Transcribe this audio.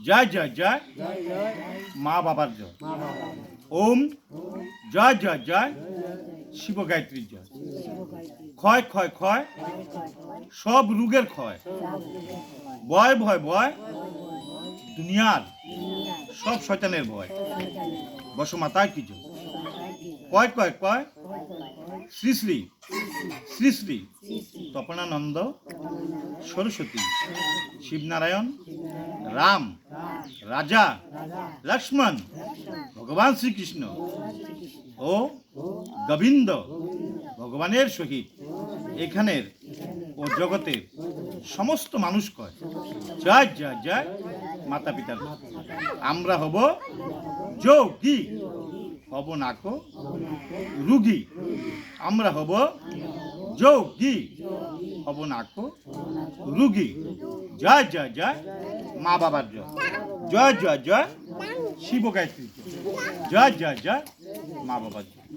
জয় জয় জয় মা বাবার জয়। ওম জয় জয় জয় শিব গায়ত্রীর জয়। ক্ষয় ক্ষয় ক্ষয় সব রোগের ক্ষয়, ভয় ভয় ভয় দুনিয়ার সব শয়তানের ভয়। বসুমাতায় কি জয়। কয় কয় কয় শ্রী শ্রী শ্রী শ্রী তপনানন্দ সরস্বতী শিবনারায়ণ রাম রাজা লক্ষ্মণ ভগবান শ্রীকৃষ্ণ ও গোবিন্দ ভগবানের সহিত এখানের ও জগতের সমস্ত মানুষ কয় জয় জয় জয় মাতা পিতার। আমরা হব যোগী, হব নাকো রুগী। আমরা হব যোগী, হব নাকো রুগী। জয় জয় জয় মা বাবার জয়। জয় জয় জয় শিব গায়ত্রী জয়। জয় জয় জয় মা বাবার জয়।